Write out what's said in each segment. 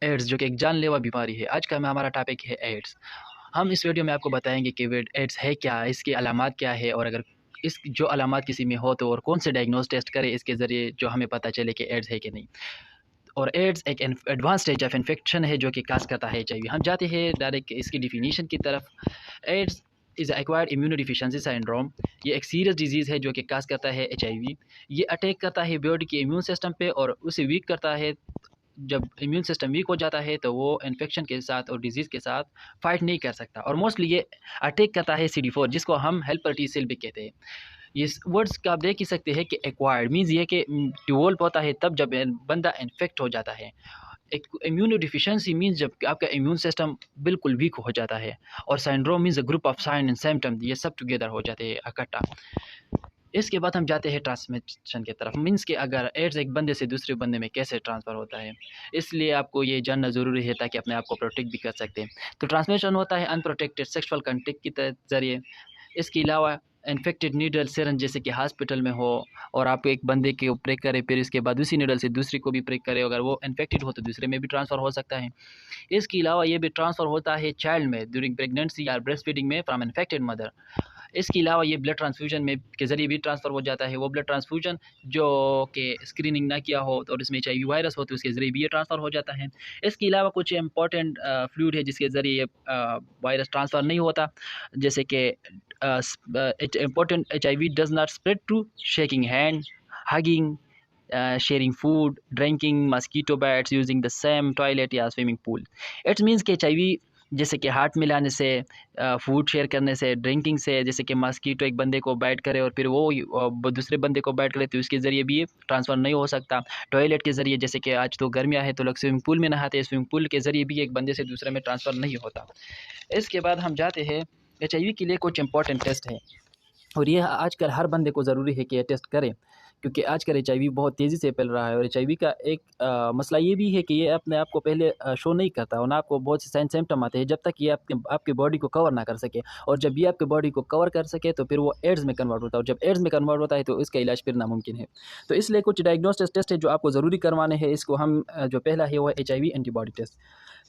Ads जो कि एक जानलेवा बीमारी है। आज का हमारा टॉपिक है एड्स। हम इस वीडियो में आपको बताएंगे कि एड्स है क्या, इसकी अलामात क्या है, और अगर इस जो अलामात किसी में हो तो और कौन से डायग्नोस टेस्ट करें इसके ज़रिए जो हमें पता चले कि एड्स है कि नहीं। और एड्स एक एडवांस स्टेज ऑफ इन्फेक्शन है जो कि काज करता है HIV। हम जाते हैं डायरेक्ट इसकी डिफिनीशन की तरफ। AIDS is acquired immunodeficiency syndrome. ये एक सीरियस डिजीज़ है जो कि काज करता है HIV। ये अटैक करता है बॉडी के इम्यून सिस्टम पे और उसे वीक करता है। जब इम्यून सिस्टम वीक हो जाता है तो वो इन्फेक्शन के साथ और डिजीज़ के साथ फाइट नहीं कर सकता, और मोस्टली ये अटैक करता है CD4 जिसको हम हेल्पर T सेल भी कहते हैं। ये वर्ड्स का आप देख ही सकते हैं कि एक्वायर्ड मीन्स ये कि डिवोल्व होता है तब जब बंदा इन्फेक्ट हो जाता है। एक इम्यूनो डिफिशियंसी मीन्स जब आपका इम्यून सिस्टम बिल्कुल वीक हो जाता है। और syndrome means a group of sine and symptom, ये सब टुगेदर हो जाते हैं इकट्ठा। इसके बाद हम जाते हैं ट्रांसमिशन की तरफ। मीन्स कि अगर एड्स एक बंदे से दूसरे बंदे में कैसे ट्रांसफ़र होता है, इसलिए आपको ये जानना ज़रूरी है ताकि अपने आप को प्रोटेक्ट भी कर सकते हैं। तो ट्रांसमिशन होता है अनप्रोटेक्टेड सेक्सुअल कॉन्टैक्ट के ज़रिए। इसके अलावा इन्फेक्टेड नीडल सिरिंज जैसे कि हॉस्पिटल में हो और आप एक बंदे के प्रेक करें, फिर इसके बाद उसी नीडल से दूसरे को भी प्रेक करें, अगर वो इन्फेक्टेड हो तो दूसरे में भी ट्रांसफ़र हो सकता है। इसके अलावा ये भी ट्रांसफ़र होता है चाइल्ड में ड्यूरिंग प्रेगनेंसी या ब्रेस्ट फीडिंग में फ्रॉम इन्फेक्टेड मदर। इसके अलावा ये ब्लड ट्रांसफ्यूजन में के ज़रिए भी ट्रांसफ़र हो जाता है। वो ब्लड ट्रांसफ्यूजन जो कि स्क्रीनिंग ना किया हो और इसमें HIV वायरस हो तो उसके ज़रिए भी ये ट्रांसफ़र हो जाता है। इसके अलावा कुछ इंपॉर्टेंट फ्लूइड है जिसके ज़रिए ये वायरस ट्रांसफ़र नहीं होता, जैसे कि important HIV does not spread to shaking hand, hugging, sharing food, drinking, mosquito bites, using the same toilet या स्विमिंग पूल। इट्स मीन्स कि HIV जैसे कि हाथ मिलाने से, फूड शेयर करने से, ड्रिंकिंग से, जैसे कि मस्कीटो एक बंदे को बाइट करे और फिर वो दूसरे बंदे को बाइट करे तो उसके ज़रिए भी ट्रांसफ़र नहीं हो सकता। टॉयलेट के ज़रिए, जैसे कि आज तो गर्मियाँ है तो लोग स्विमिंग पूल में नहाते हैं, स्विमिंग पूल के ज़रिए भी एक बंदे से दूसरे में ट्रांसफ़र नहीं होता। इसके बाद हम जाते हैं HIV के लिए कुछ इंपॉर्टेंट टेस्ट हैं, और ये आजकल हर बंदे को ज़रूरी है कि ये टेस्ट करें, क्योंकि आजकल HIV बहुत तेज़ी से फैल रहा है। और HIV का एक मसला ये भी है कि ये अपने आप को पहले शो नहीं करता और ना आपको बहुत से साइन सिम्टम आते हैं जब तक ये आपके बॉडी को कवर ना कर सके। और जब ये आपके बॉडी को कवर कर सके तो फिर वो एड्स में कन्वर्ट होता है, और जब एड्स में कन्वर्ट होता है तो इसका इलाज फिर नामुमकिन है। तो इसलिए कुछ डायग्नोस्टिक टेस्ट है जो आपको ज़रूरी करवाने हैं। इसको हम जो पहला है वो है HIV एंटीबॉडी टेस्ट।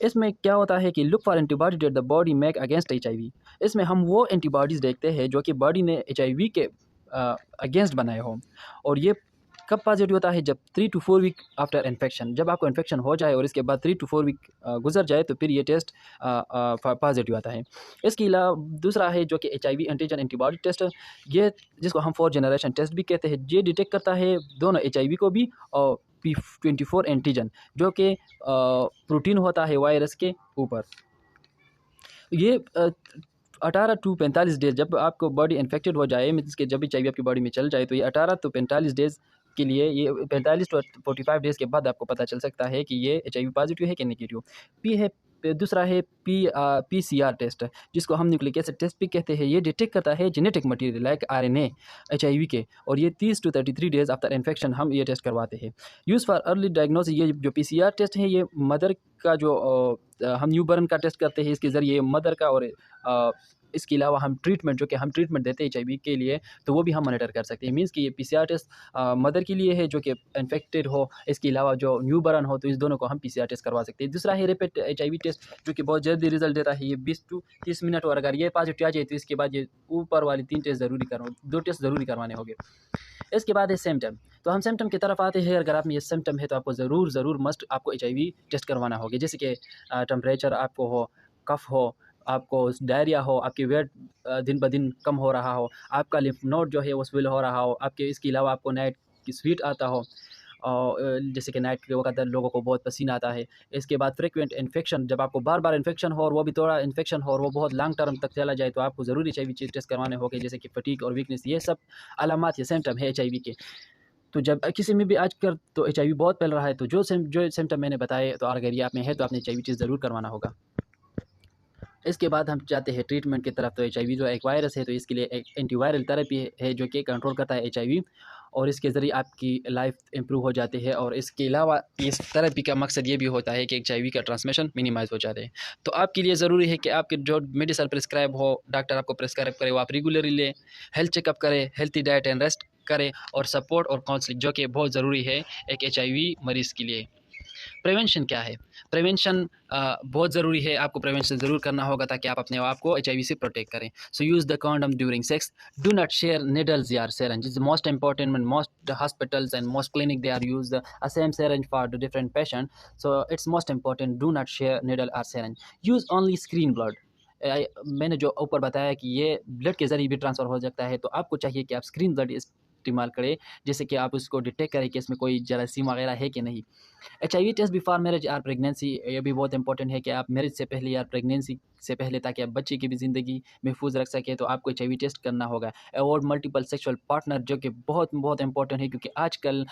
इसमें क्या होता है कि look for antibody that the body make against HIV। इसमें हम वो एंटीबॉडीज़ देखते हैं जो कि बॉडी ने HIV के अगेंस्ट बनाए हों। और ये कब पॉजिटिव होता है? जब 3 to 4 वीक आफ्टर इन्फेक्शन, जब आपको इन्फेक्शन हो जाए और इसके बाद 3 to 4 वीक गुजर जाए तो फिर ये टेस्ट पॉजिटिव आता है। इसके अलावा दूसरा है जो कि HIV एंटीजन एंटीबॉडी टेस्ट, ये जिसको हम 4th जनरेशन टेस्ट भी कहते हैं। ये डिटेक्ट करता है दोनों HIV को भी और P24 एंटीजन जो कि प्रोटीन होता है वायरस के ऊपर। ये 18 to 45 डेज़ जब आपको बॉडी इन्फेक्टेड हो जाए, मीन्स कि जब HIV आपकी बॉडी में चल जाए तो ये 18 to 45 डेज़ के लिए, ये 45 to 45 डेज़ के बाद आपको पता चल सकता है कि ये HIV पॉजिटिव है कि नेगेटिव। दूसरा है PCR टेस्ट, जिसको हम न्यूक्लिक एसिड टेस्ट भी कहते हैं। ये डिटेक्ट करता है genetic material like RNA HIV के, और ये 30 to 33 डेज़ आफ्टर इन्फेक्शन हम ये टेस्ट करवाते हैं। यूज़ फॉर अर्ली डायग्नोसिस, ये जो PCR टेस्ट है ये मदर का जो हम न्यू बर्न का टेस्ट करते हैं, इसके ज़रिए मदर का। और इसके अलावा हम ट्रीटमेंट जो कि हम ट्रीटमेंट देते हैं HIV के लिए तो वो भी हम मॉनिटर कर सकते हैं। मीन्स कि ये PCR टेस्ट मदर के लिए है जो कि इन्फेक्टेड हो, इसके अलावा जो न्यू बर्न हो तो इस दोनों को हम PCR टेस्ट करवा सकते हैं। दूसरा है रैपिड HIV टेस्ट जो कि बहुत जल्दी रिजल्ट देता है, ये 20 to 30 मिनट, और अगर ये पॉजिटिव आ जाए तो इसके बाद ये ऊपर वाली 2 टेस्ट ज़रूरी करवाने होंगे। इसके बाद है सिम्टम। तो हम सिम्टम की तरफ आते हैं। अगर आप में ये सिम्टम है तो आपको ज़रूर मस्ट आपको HIV टेस्ट करवाना होगा, जैसे कि टेम्परेचर आपको हो, कफ हो, आपको डायरिया हो, आपकी वेट दिन ब दिन कम हो रहा हो, आपका लिम्फ नोड जो है वो स्विल हो रहा हो, आपके इसके अलावा आपको नाइट की स्वीट आता हो, और जैसे कि नाइट के वक्त लोगों को बहुत पसीना आता है। इसके बाद फ्रीक्वेंट इन्फेक्शन, जब आपको बार इन्फेक्शन हो और वो भी थोड़ा इन्फेक्शन हो और वो बहुत लॉन्ग टर्म तक चला जाए तो आपको ज़रूरी HIV टेस्ट करवाने होंगे, जैसे कि फटीग और वीकनेस। ये सब अलामात या सिम्टम है HIV के। तो जब किसी में भी आजकल तो HIV बहुत फैल रहा है, तो जो सिम्टम मैंने बताए, तो अगर ये आप में है तो आपने HIV टेस्ट ज़रूर करवाना होगा। इसके बाद हम जाते हैं ट्रीटमेंट की तरफ। तो HIV जो एक वायरस है तो इसके लिए एक एंटीवायरल थेरेपी है जो कि कंट्रोल करता है HIV, और इसके ज़रिए आपकी लाइफ इम्प्रूव हो जाती है। और इसके अलावा इस थेरेपी का मकसद ये भी होता है कि HIV का ट्रांसमिशन मिनिमाइज़ हो जाते हैं। तो आपके लिए ज़रूरी है कि आपके जो मेडिसिन प्रिस्क्राइब हो, डॉक्टर आपको प्रिस्क्राइब करे, वो आप रेगुलरली लें, हेल्थ चेकअप करें, हेल्थी डाइट एंड रेस्ट करें, और सपोर्ट और काउंसलिंग जो कि बहुत ज़रूरी है एक HIV मरीज़ के लिए। प्रिवेंशन क्या है? प्रिवेंशन बहुत ज़रूरी है, आपको प्रिवेंशन ज़रूर करना होगा ताकि आप अपने आप को एचआईवी से प्रोटेक्ट करें। So use the condom during sex, do not share needles or syringe. It's most important when most hospitals and most clinic they are use the same syringe for the different patient. So it's most important, do not share needle or syringe. Use only screen blood. मैंने जो ऊपर बताया कि ये blood के ज़रिए भी transfer हो सकता है, तो आपको चाहिए कि आप स्क्रीन ब्लड इस्तेमाल करें, जिससे कि आप उसको डिटेक्ट करें कि इसमें कोई जरासीम वगैरह है कि नहीं। एचआईवी टेस्ट बिफोर मैरिज और प्रेगनेंसी, ये भी बहुत इंपॉर्टेंट है कि आप मैरिज से पहले या प्रेगनेंसी से पहले, ताकि आप बच्चे की भी ज़िंदगी महफूज रख सकें, तो आपको एचआईवी टेस्ट करना होगा। अवॉइड मल्टीपल सेक्सुअल पार्टनर, जो कि बहुत बहुत इंपॉर्टेंट है, क्योंकि आजकल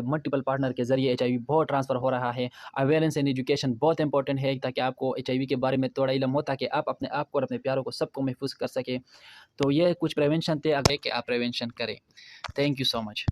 मल्टीपल पार्टनर के ज़रिए एचआईवी बहुत ट्रांसफ़र हो रहा है। अवेयरनेस एंड एजुकेशन बहुत इंपॉर्टेंट है, ताकि आपको एचआईवी के बारे में थोड़ा इल्म हो, ताकि आप अपने आप को और अपने प्यारों को सबको महफूज कर सकें। तो ये कुछ प्रिवेंशन थे, अगर कि आप प्रिवेंशन करें। Thank you so much.